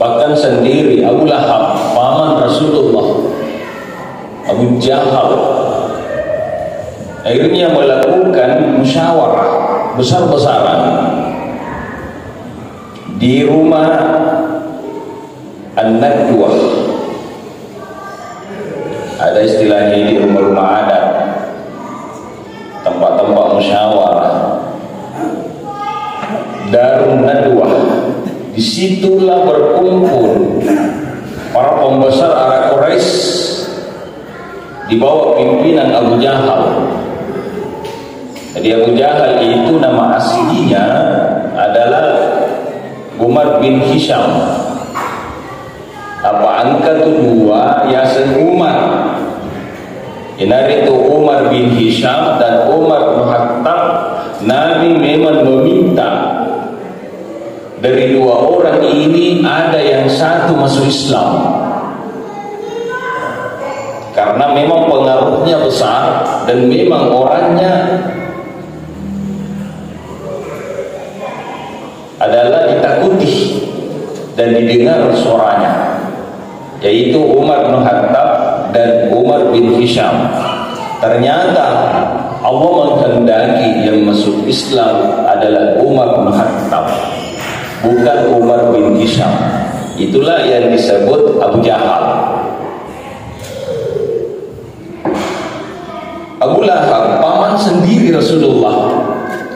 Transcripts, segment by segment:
bahkan sendiri Abu Lahab, paman Rasulullah, Abu Jahal, akhirnya melakukan musyawarah besar-besaran di rumah An-Nadwah. Ada istilahnya di rumah-rumah adat, tempat-tempat musyawarah, Darun Nadwah. Disitulah berkumpul para pembesar Arab Quraisy di bawah pimpinan Abu Jahal. Jadi Abu Jahal itu nama aslinya adalah Umar bin Hisham. Apa angka kedua Yasin Umar. Ini itu Umar bin Hisham dan Umar bin Khattab. Nabi memang meminta dari dua orang ini ada yang satu masuk Islam, karena memang pengaruhnya besar dan memang orangnya adalah ditakuti dan didengar suaranya, yaitu Umar bin Khattab dan Umar bin Hisham. Ternyata Allah menghendaki yang masuk Islam adalah Umar bin Khattab, bukan Umar bin Hisham. Itulah yang disebut Abu Jahal. Abu Lahab, paman sendiri Rasulullah,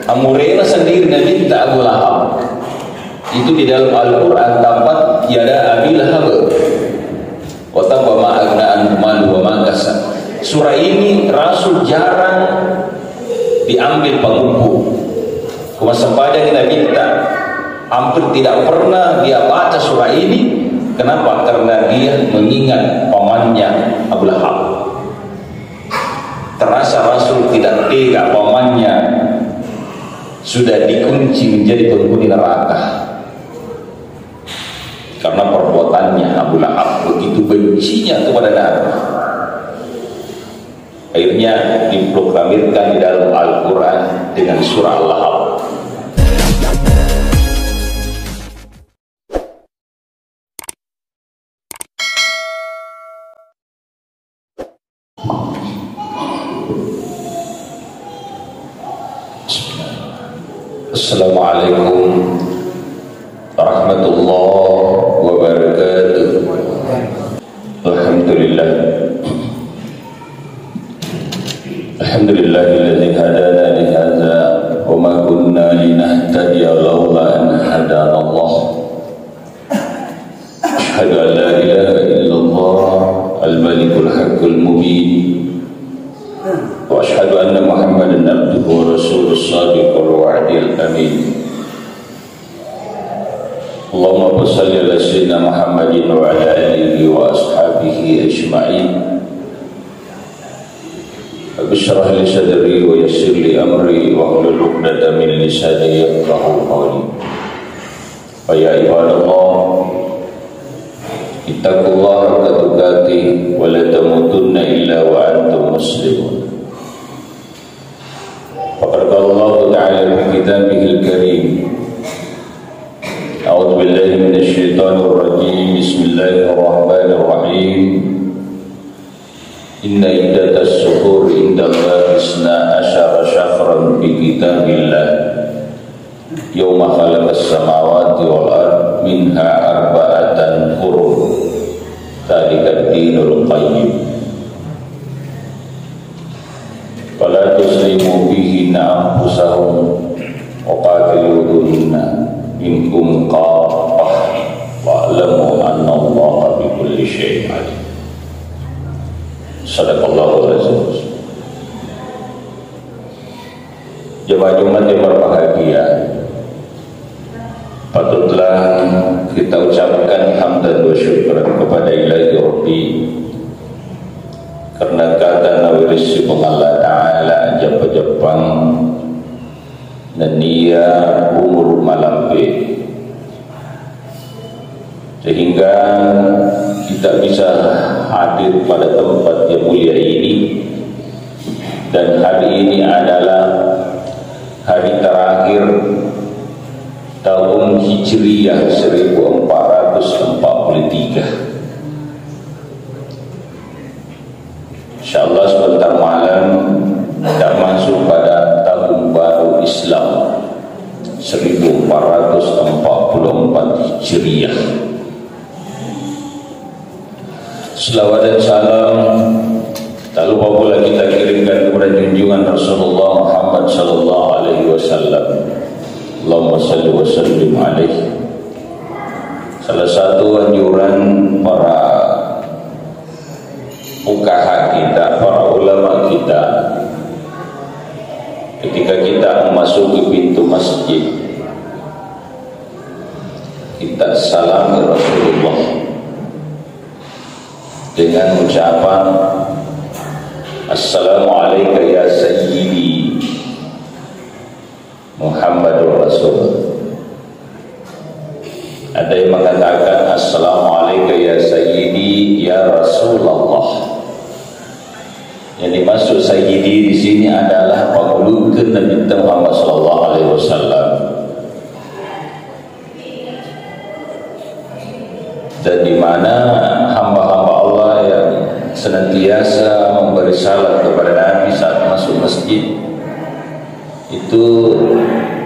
Amurena sendiri Nabi minta Abu Lahab. Itu di dalam Al-Quran dapat yada Abi Lahab wa tabba ma agna anhu maluhu wa ma kasab. Surah ini Rasul jarang diambil pengumpul. Kemasempatan kita minta, hampir tidak pernah dia baca surah ini. Kenapa? Karena dia mengingat pamannya Abu Lahab. Terasa Rasul tidak tega pamannya sudah dikunci menjadi penghuni neraka karena perbuatannya. Abu Lahab begitu bencinya kepada Nabi, akhirnya diproklamirkan di dalam Al-Quran dengan surah Al-Lahab. Assalamualaikum warahmatullahi wabarakatuh. Alhamdulillah. Alhamdulillahilladzi hadana li hadza wa ma kunna linahtadiya laula an hadana Allah. Asyhadu an la ilaha illallah al-malikul haqqul mubin. Wa asyhadu anna Muhammadan abduhu wa rasuluhu shadiqul wa'dil amin. Allahumma shalli ala sayyidina Muhammadin wa ala alihi wa ashabihi ajma'in. Bishrah li sadri wa yassir li amri wa hlul 'uqdatam min lisani yafqahu qawli. Wa ya ibadallah, ittaqullaha haqqa tuqatih wa la tamutunna illa wa antum muslimun. Faqad qala Allah ta'ala fi kitabihil karim, a'udzu billahi minasy syaithanir rajim, bismillahir rahmanir rahim. Inna iddatas syuhur indallahi isna asyara syahran fi kitabillah yawma khalaqas samawati wal ard minha arba'atan hurum dzalika ad-dinul qayyim fala tuslimu bihi anfusahum wa qatiluhunna minkum qaffah wa'lamu anna Allaha bikulli syai'in alim. Sadaqallahu Rasul. Jemaah Jumat yang berbahagia, patutlah kita ucapkan hamdan wa syukran kepada Ilahi Rabbi, karena kata nawirisi Allah Ta'ala ajab-ajabang nania umur malampe, sehingga kita bisa hadir pada tempat yang mulia ini. Dan hari ini adalah hari terakhir tahun Hijriyah 1442 Hijriyah. Selawat dan salam tak lupa pula kita kirimkan kepada junjungan Rasulullah Muhammad sallallahu alaihi wasallam. Allahumma salli wa sallim alaihi. Salah satu anjuran para fuqaha kita, para ulama kita, ketika kita memasuki pintu masjid, kita salami Rasulullah dengan ucapan Assalamualaikum ya Sayyidi Muhammadur Rasul. Ada yang mengatakan Assalamualaikum ya Sayyidi ya Rasulullah. Yang dimaksud Sayyidi di sini adalah pengulukan Nabi Muhammad sallallahu alaihi wasallam. Dan di mana hamba-hamba Allah yang senantiasa memberi salam kepada Nabi saat masuk masjid itu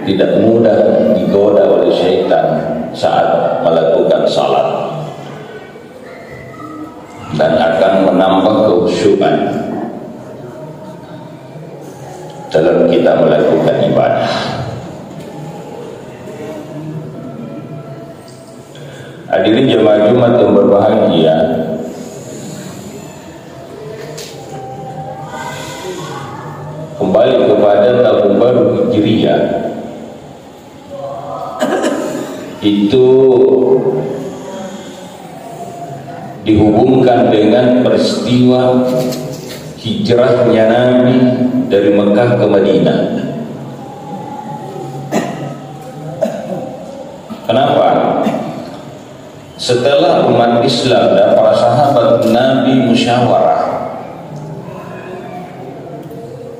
tidak mudah digoda oleh syaitan saat melakukan salat, dan akan menambah kekhusyukan dalam kita melakukan ibadah. Hadirin jemaah Jumat yang berbahagia, kembali kepada tahun baru Hijriyah itu dihubungkan dengan peristiwa hijrahnya Nabi dari Mekah ke Madinah. Kenapa? Setelah umat Islam dan para sahabat Nabi musyawarah,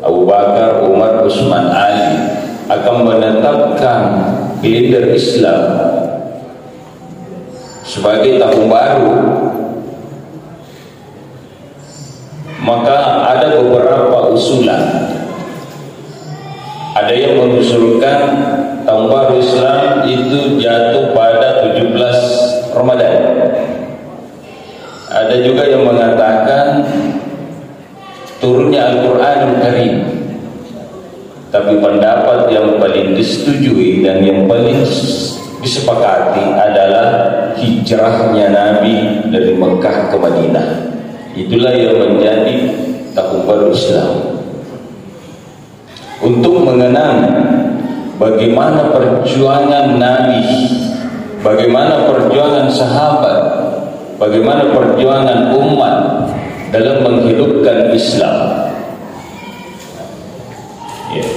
Abu Bakar, Umar, Utsman, Ali akan menetapkan kalender Islam sebagai tahun baru, maka ada beberapa usulan. Ada yang mengusulkan tahun baru Islam itu jatuh pada 17 Ramadan. Ada juga yang mengatakan turunnya Al-Quranul Karim. Tapi pendapat yang paling disetujui dan yang paling disepakati adalah hijrahnya Nabi dari Mekah ke Madinah. Itulah yang menjadi tahun baru Islam. Untuk mengenang bagaimana perjuangan Nabi, bagaimana perjuangan sahabat, bagaimana perjuangan umat dalam menghidupkan Islam. Ya.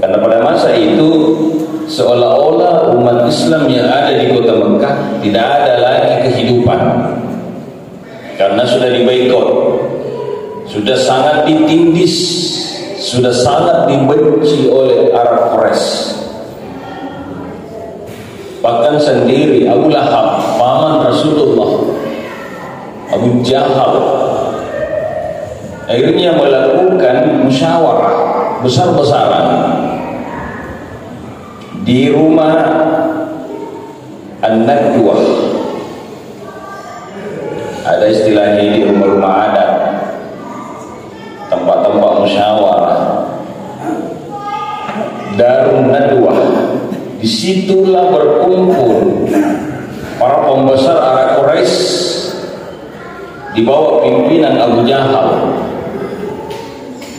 Karena pada masa itu seolah-olah umat Islam yang ada di kota Mekah tidak ada lagi kehidupan, karena sudah diboikot, sudah sangat ditindis, sudah sangat dibenci oleh Arab Quraisy. Bahkan sendiri Abu Lahab, paman Rasulullah, Abu Jahal, akhirnya melakukan musyawarah besar-besaran di rumah An-Nadwah. Ada istilahnya di rumah-rumah adat, tempat-tempat musyawarah, Darun Nadwah. Disitulah berkumpul para pembesar Arab Quraisy di bawah pimpinan Abu Jahal.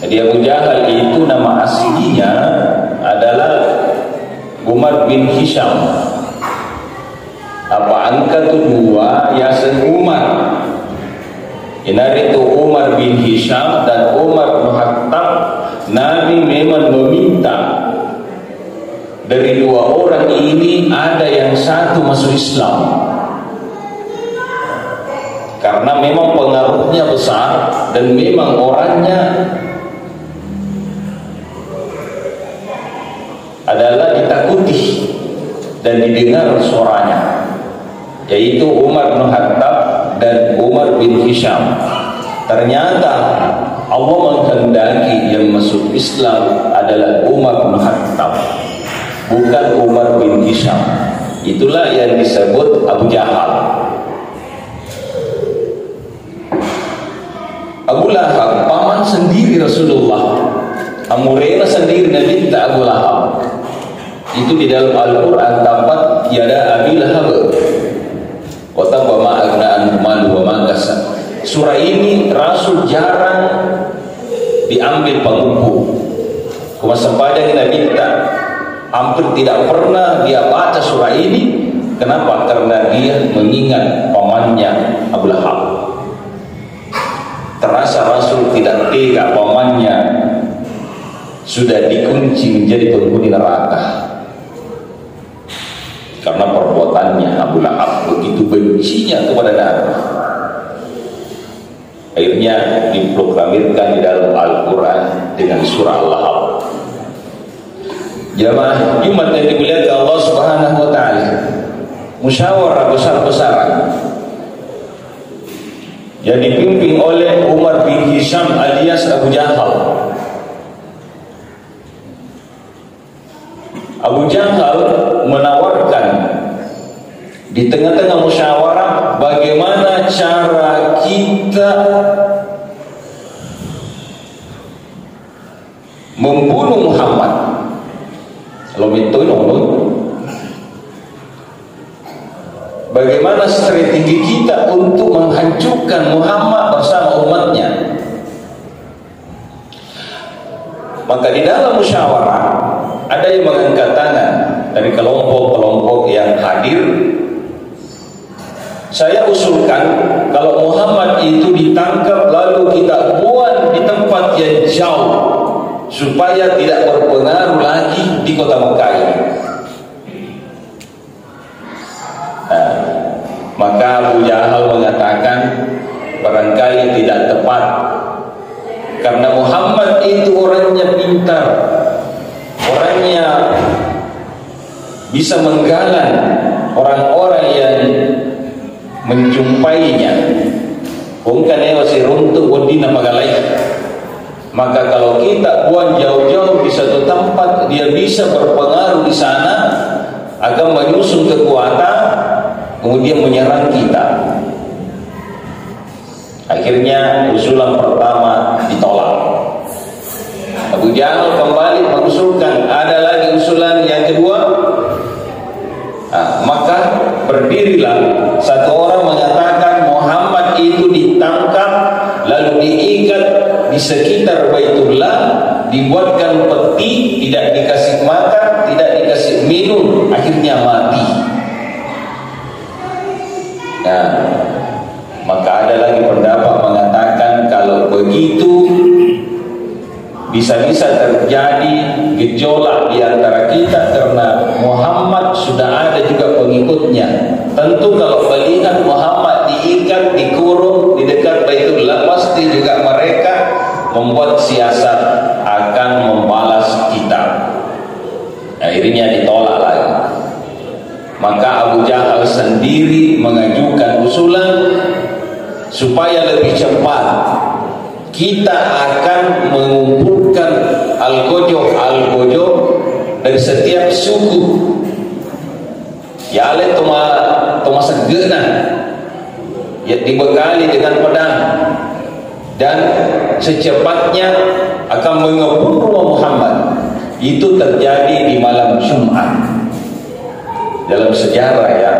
Jadi Abu Jahal itu nama aslinya adalah Umar bin Hisham. Apa angka itu 2 Yasin Umar. Ini itu Umar bin Hisham dan Umar bin Khattab. Nabi memang meminta dari 2 orang ini ada yang satu masuk Islam, karena memang pengaruhnya besar dan memang orangnya adalah ditakuti dan didengar suaranya, yaitu Umar bin Khattab dan Umar bin Hisham. Ternyata Allah menghendaki yang masuk Islam adalah Umar bin Khattab, bukan Umar bin Hisham. Itulah yang disebut Abu Jahal. Abu Lahab, paman sendiri Rasulullah, amurena sendiri Nabi Abu Lahab. Itu di dalam Al-Quran tampak yada Abi Lahab wa tabba ma agna anhu malu wa ma kasab. Surah ini Rasul jarang diambil pengumpul. Kemasempatan Nabi hampir tidak pernah dia baca surah ini. Kenapa? Karena dia mengingat pamannya Abu Lahab. Terasa Rasul tidak tega pamannya sudah dikunci menjadi penghuni neraka karena perbuatannya. Abu Lahab begitu bencinya kepada Nabi, akhirnya diproklamirkan di dalam Al-Quran dengan surah Al-Lahab. Jamaah Jumat yang dimuliakan Allah Subhanahu wa taala, musyawarah besar-besaran yang dipimpin oleh Umar bin Hisham alias Abu Jahal. Abu Jahal menawarkan di tengah-tengah musyawarah bagaimana cara kita membunuh Muhammad. Bagaimana strategi kita untuk menghancurkan Muhammad bersama umatnya. Maka di dalam musyawarah ada yang mengangkat tangan dari kelompok-kelompok yang hadir. Saya usulkan kalau Muhammad itu ditangkap lalu kita buang di tempat yang jauh supaya tidak berpengaruh lagi di kota Mekah ini. Maka Abu Jahal mengatakan barangkali tidak tepat, karena Muhammad itu orangnya pintar, orangnya bisa menggalang orang-orang yang menjumpainya. Bukan masih runtuh wadina magalai. Maka kalau kita buang jauh-jauh di satu tempat, dia bisa berpengaruh di sana, akan menyusun kekuatan, kemudian menyerang kita. Akhirnya usulan pertama ditolak. Abu Jahal kembali mengusulkan ada lagi usulan yang kedua. Maka berdirilah satu orang mengatakan Muhammad itu ditangkap lalu diikat di sekitar Baitullah, dibuatkan peti, tidak dikasih makan, tidak dikasih minum, akhirnya mati. Nah, maka ada lagi pendapat mengatakan kalau begitu bisa-bisa terjadi gejolak di antara kita karena Muhammad sudah ada juga pengikutnya. Tentu kalau melihat Muhammad diikat, dikurung di dekat Baitullah, pasti juga mereka membuat siasat akan membalas kita. Akhirnya ditolak lagi. Maka Abu Jahal sendiri mengajukan usulan supaya lebih cepat kita akan mengumpulkan al-gojo dari setiap suku. Ya ale toma segena ya dibekali dengan pedang dan secepatnya akan mengebut rumah Muhammad. Itu terjadi di malam Jumat. Dalam sejarah yang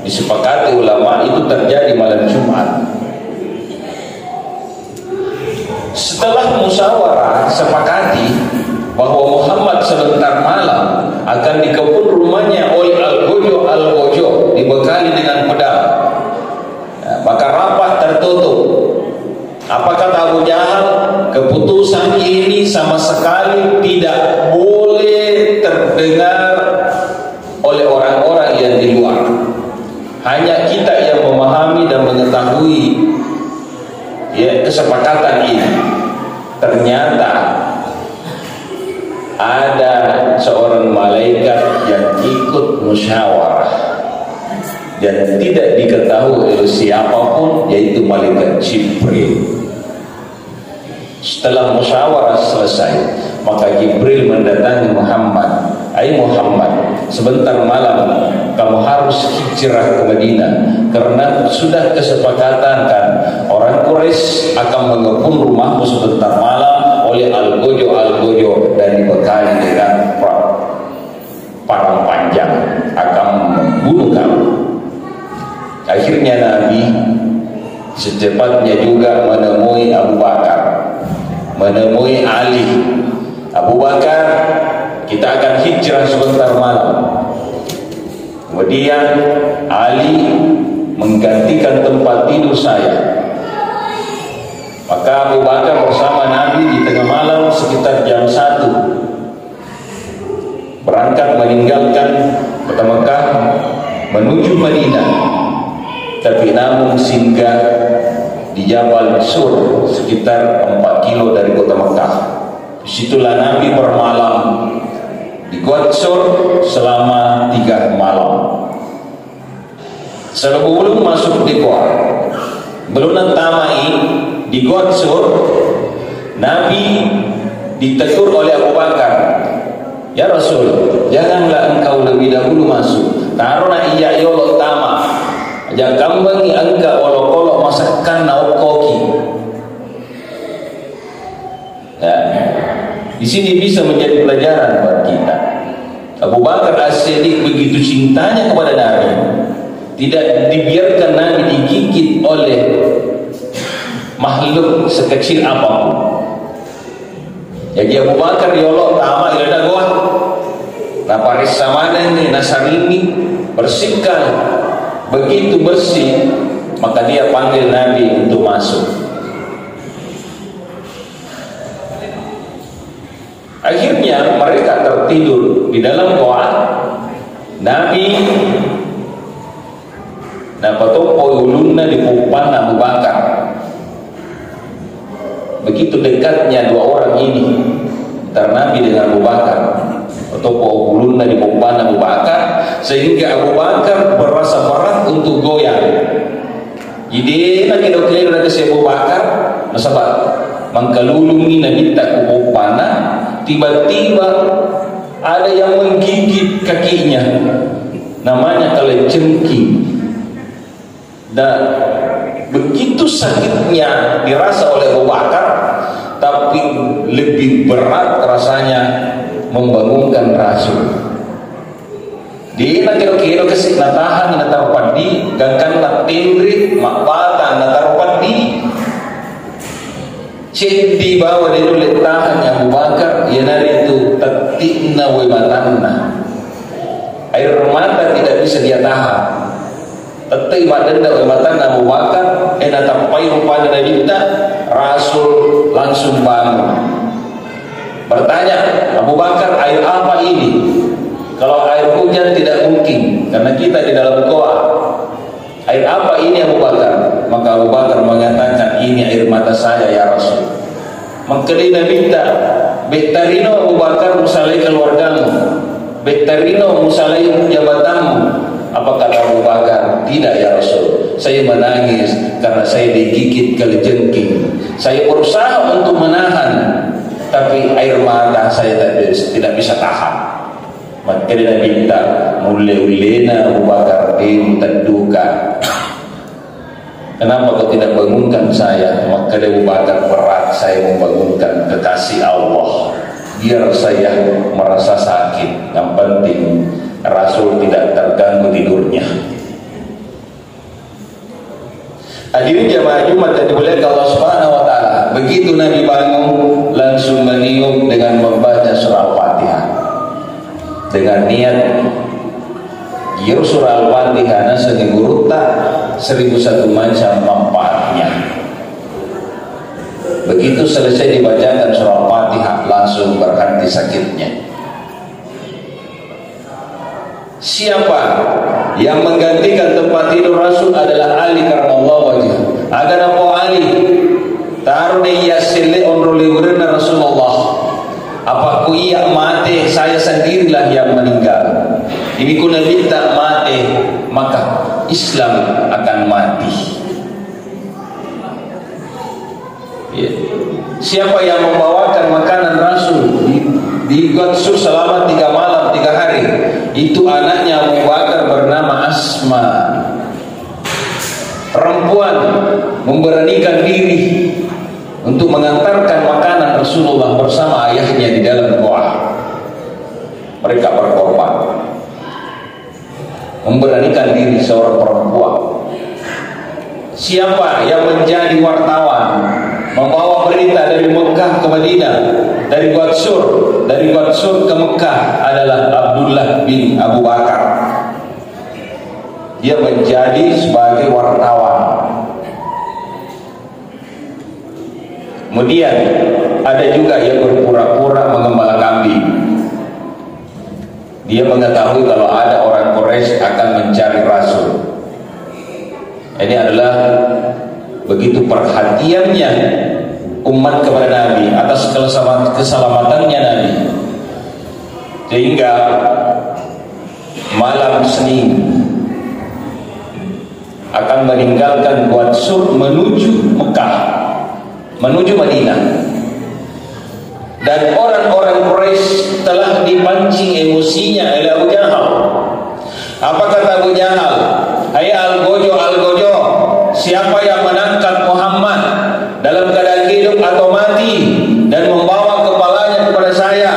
disepakati ulama itu terjadi malam Jumat. Setelah musyawarah sepakati bahwa Muhammad sebentar malam akan dikepung rumahnya oleh al-gojo dibekali dengan pedang. Maka rapat tertutup. Apa kata Abu Jahal? Keputusan ini sama sekali tidak boleh terdengar oleh orang-orang yang di luar. Hanya kita yang memahami dan mengetahui kesepakatan ini. Ternyata ada seorang malaikat yang ikut musyawarah dan tidak diketahui oleh siapapun, yaitu malaikat Jibril. Setelah musyawarah selesai, maka Jibril mendatangi Muhammad. Hai Muhammad, sebentar malam kamu harus hijrah ke Madinah, karena sudah kesepakatan kan orang Quraisy akan mengepung rumahmu sebentar malam oleh algojo dan dibekali dengan parang panjang akan membunuh kamu. Akhirnya Nabi secepatnya juga menemui Abu Bakar, menemui Ali. Abu Bakar, kita akan hijrah sebentar malam. Kemudian Ali menggantikan tempat tidur saya. Maka Abu Bakar bersama Nabi di tengah malam sekitar jam 1 berangkat meninggalkan kota Mekah menuju Madinah, tapi namun singgah di Jabal Sur sekitar 4 kilo dari kota Mekah. Disitulah Nabi bermalam di Gua Sur selama 3 malam. Sebelum masuk di Gua, belum tamai di Gua Sur, Nabi ditegur oleh Abu Bakar, ya Rasul, janganlah engkau lebih dahulu masuk. Taruna iya yolo tama, jangan bagi engkau olok-olok masakan naukoki. Ya, di sini bisa menjadi pelajaran buat kita. Abu Bakar As-Siddiq begitu cintanya kepada Nabi, tidak dibiarkan Nabi digigit oleh makhluk sekecil apapun. Jadi Abu Bakar yolok tama ilada goa na paris samadan ni nasarini bersihkan. Begitu bersih, maka dia panggil Nabi untuk masuk. Akhirnya mereka tertidur di dalam goa. Nabi napatopo ulunna di pupan Abu Bakar. Begitu dekatnya dua orang ini antara Nabi dengan Abu Bakar, patopo ulunna di pupan Abu Bakar, sehingga Abu Bakar berasa berat untuk goyang. Jadi nak kira-kira dari si Abu Bakar, nasabah mengkalulungi Nabi tak kupana. Tiba-tiba ada yang menggigit kakinya, namanya kalajengking, dan begitu sakitnya dirasa oleh Abu Bakar, tapi lebih berat rasanya membangunkan Rasul. Di kira-kira kesik natahan natarupan di gangkan natindri makbatan natarupan di di bawah dia oleh tahan Abu Bakar, ya dari itu tatikna wa matanna, air mata tidak bisa dia tahan. Tatik madanda wa matanna Abu Bakar, tapai rupanya Nabi kita, Rasul langsung bangun. Bertanya Abu Bakar, air apa ini? Kalau air hujan tidak mungkin, karena kita di dalam goa. Air apa ini Abu Bakar? Maka Abu Bakar mengatakan, ini air mata saya ya Rasul. Maka dia minta, Bektarino Abu Bakar musalai keluargamu, Bektarino musalai jabatanmu. Apa kata Abu Bakar? Tidak ya Rasul, saya menangis karena saya digigit kalajengking. Saya berusaha untuk menahan, tapi air mata saya tidak bisa tahan. Maka dia minta, mulai-ulena Abu Bakar taduka. Kenapa kau tidak bangunkan saya? Maka dia Abu Bakar, berat saya membangunkan kekasih Allah, biar saya merasa sakit. Yang penting Rasul tidak terganggu tidurnya. Hadirin jamaah Jumat yang dimuliakan Allah Subhanahu wa taala. Begitu Nabi bangun, langsung meniup dengan membaca surah Al-Fatihah. Dengan niat ya surah Al-Fatihah na seniguruta 1001 macam manfaatnya. Begitu selesai dibacakan surah Al-Fatihah, langsung berhenti sakitnya. Siapa yang menggantikan tempat tidur Rasul adalah Ali karramallahu wajhah. Agar apa Ali? Taruh dia sile onroli urena Rasulullah. Apa ku iya mati, saya sendirilah yang meninggal. Ini ku Nabi tak mati, maka Islam akan mati. Ya. Siapa yang membawakan makanan Rasul di Gua Sur selama 3 malam 3 hari, itu anaknya Abu Bakar bernama Asma. Perempuan memberanikan diri untuk mengantarkan makanan Rasulullah bersama ayahnya di dalam goa. Mereka berkorban, memberanikan diri seorang perempuan. Siapa yang menjadi wartawan membawa berita dari Mekah ke Madinah, dari Ghatsur ke Mekah adalah Abdullah bin Abu Bakar. Dia menjadi sebagai wartawan. Kemudian ada juga yang berpura-pura mengembala kambing. Dia mengetahui kalau ada orang Quraisy akan mencari Rasul. Ini adalah begitu perhatiannya umat kepada Nabi atas keselamatannya Nabi, sehingga malam Senin akan meninggalkan Ghatsur menuju Mekah, menuju Madinah. Dan orang-orang Quraisy telah dipancing emosinya oleh Abu Jahal. Apa kata Abu Jahal? Hai Al-Gojo, siapa yang menangkap Muhammad dalam keadaan hidup atau mati dan membawa kepalanya kepada saya,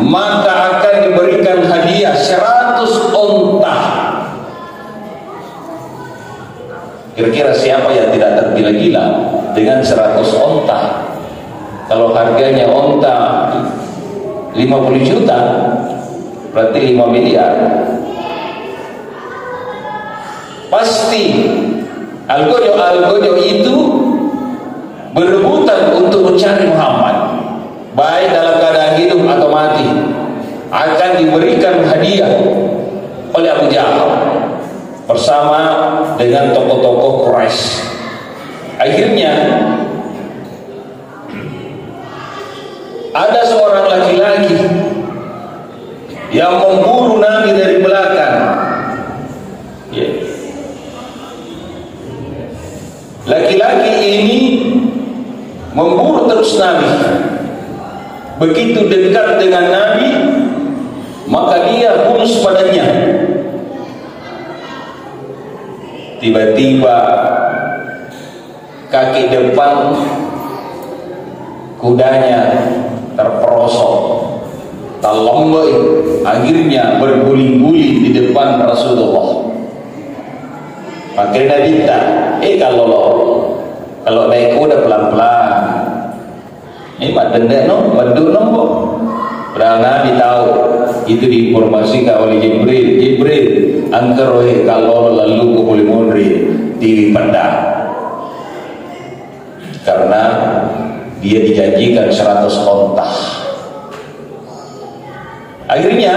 maka akan diberikan hadiah 100 onta. Kira-kira siapa yang tidak tergila-gila dengan 100 onta? Kalau harganya onta 50 juta, berarti 5 miliar. Pasti Al-Gojo itu berebutan untuk mencari Muhammad, baik dalam keadaan hidup atau mati. Akan diberikan hadiah oleh Abu Jahal bersama dengan tokoh-tokoh Quraisy. Akhirnya ada seorang laki-laki yang memburu Nabi dari belakang. Laki-laki ini memburu terus Nabi. Begitu dekat dengan Nabi, maka dia hunus padanya. Tiba-tiba kaki depan kudanya terperosok, talombai, akhirnya berguling-guling di depan Rasulullah. Akhirnya minta, kalau naik kuda pelan-pelan. Ini mak dendek badut nombor. Padahal Nabi tahu itu diinformasikan oleh Jibril, angker kalau lalu boleh mundur di pandang. Karena dia dijanjikan 100 onta. Akhirnya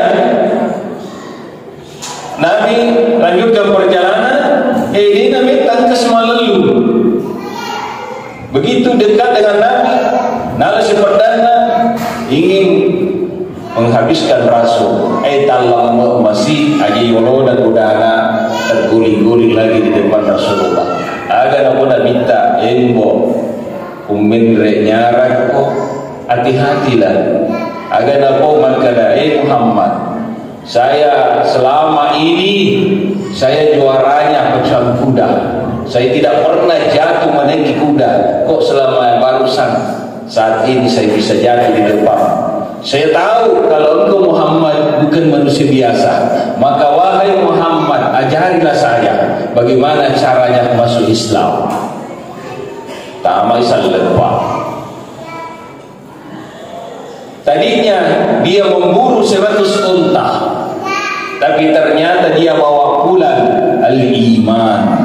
Nabi lanjutkan perjalanan. Ini Nabi tangkas malalu. Begitu dekat dengan Nabi, narasi perdana ingin menghabiskan Rasul. Talam masih aja yolo dan udara terguling-guling lagi di depan Rasulullah. Agar aku nak minta embo umin nyarak ko hati-hatilah. Agar aku makana Muhammad, saya selama ini saya juaranya pecahan kuda. Saya tidak pernah jatuh menaiki kuda. Kok selama barusan saat ini saya bisa jatuh di depan? Saya tahu kalau engkau Muhammad bukan manusia biasa. Maka wahai Muhammad, ajarilah saya bagaimana caranya masuk Islam. Tamai sallallahu. Tadinya dia memburu 100 unta, tapi ternyata dia bawa pulang al-iman.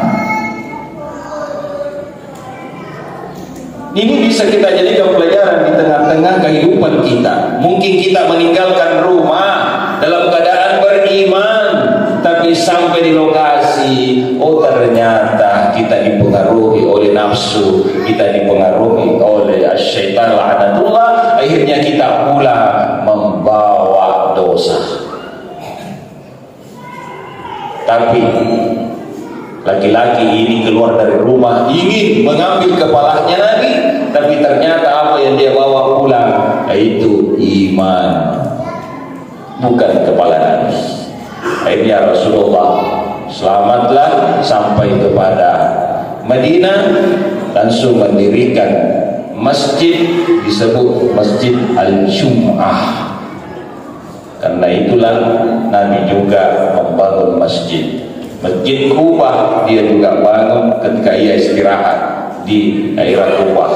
Ini bisa kita jadikan pelajaran di tengah-tengah kehidupan kita. Mungkin kita meninggalkan rumah dalam keadaan beriman, tapi sampai di lokasi, ternyata kita dipengaruhi oleh nafsu, kita dipengaruhi oleh syaitan la'natullah. Akhirnya kita pula membawa dosa. Tapi laki-laki ini keluar dari rumah ingin mengambil kepalanya Nabi, tapi ternyata apa yang dia bawa pulang yaitu iman, bukan kepala Nabi. Akhirnya Rasulullah selamatlah sampai kepada Madinah, langsung mendirikan masjid disebut Masjid Al-Jum'ah. Karena itulah Nabi juga membangun masjid. Masjid Kubah dia juga bangun ketika ia istirahat di daerah Kubah.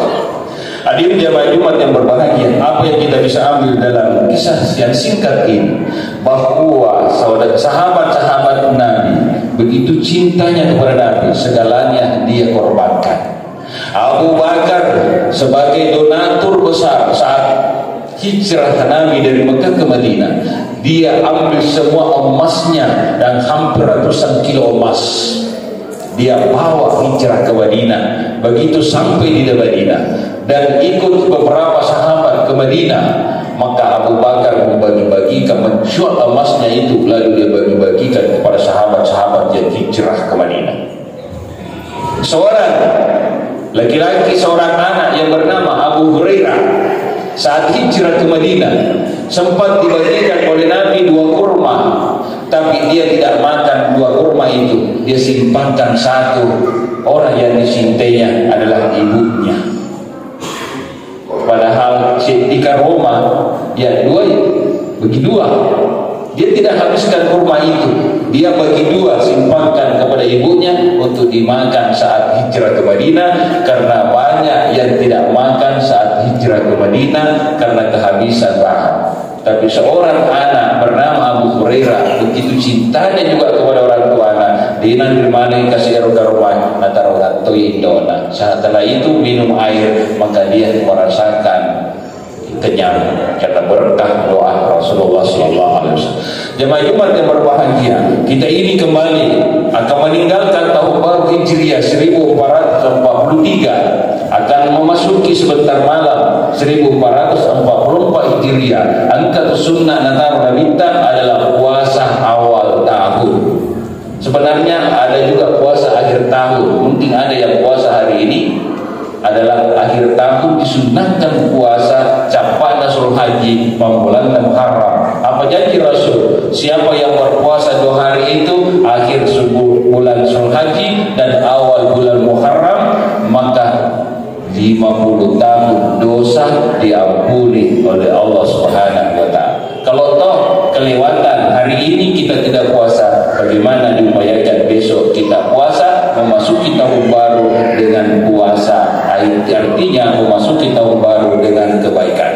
Hadirin jamaah Jumat yang berbahagia, apa yang kita bisa ambil dalam kisah yang singkat ini, bahwa sahabat-sahabat Nabi begitu cintanya kepada Nabi, segalanya dia korbankan. Abu Bakar sebagai donatur besar saat hijrah Nabi dari Mekah ke Madinah, dia ambil semua emasnya dan hampir ratusan kilo emas dia bawa hijrah ke Madinah. Begitu sampai di Madinah dan ikut beberapa sahabat ke Madinah, maka Abu Bakar membagi-bagikan, menjual emasnya itu, lalu dia bagi-bagikan kepada sahabat-sahabat yang hijrah ke Madinah. Seorang laki-laki, seorang anak yang bernama Abu Hurairah, saat hijrah ke Madinah sempat dibagikan oleh Nabi 2 kurma, tapi dia tidak makan 2 kurma itu, dia simpankan 1. Orang yang disintainya adalah ibunya. Padahal ketika Roma ya bagi 2, dia tidak habiskan kurma itu, dia bagi 2, simpankan kepada ibunya untuk dimakan saat hijrah ke Madinah, karena banyak yang tidak makan saat hijrah ke Madinah karena kehabisan bahan. Tapi seorang anak bernama Abu Hurairah begitu cintanya juga kepada orang tuanya, dia dirmani kasih rumah antara orang tua indona. Setelah itu minum air, maka dia merasakan kenyang karena berkah doa Rasulullah SAW. Jemaah Jumat yang berbahagia, kita ini kembali akan meninggalkan tahun baru Hijriah 1443, akan memasuki sebentar malam 1444 Hijriah. Angka sunnah Natal Nabita adalah puasa awal tahun. Sebenarnya ada juga puasa akhir tahun. Mungkin ada yang puasa hari ini adalah akhir tahun, disunnahkan puasa capai Nasrul Haji bulan Muharram. Apa janji Rasul? Siapa yang berpuasa 2 hari itu akhir bulan Nasrul Haji dan awal bulan Muharram, maka 50 tahun dosa diampuni oleh Allah Subhanahu wa taala. Kalau toh kelewatan hari ini kita tidak puasa, bagaimana diupayakan besok kita puasa, memasuki tahun baru dengan puasa. Artinya memasuki tahun baru dengan kebaikan.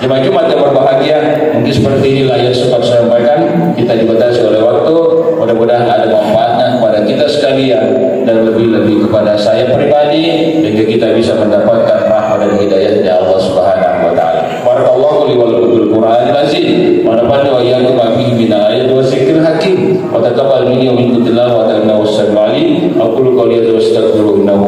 Jemaah Jumat yang berbahagia, mungkin seperti inilah yang sempat saya sampaikan. Kita dibatasi oleh waktu. Mudah-mudahan ada manfaatnya kepada kita sekalian dan lebih-lebih kepada saya pribadi, sehingga kita bisa mendapatkan rahmat dan hidayah dari Allah Subhanahu wa taala. Barakallahu li wa lakum bil Qur'anil azim. Wa nafa'ani wa iyyakum ma fihi min ayatin wa dzikril hakim. Wa taqabbal minni wa minkum tilawatan innahu as-sami'ul 'alim. Aqulu qawli hadza wa astaghfiruhu innahu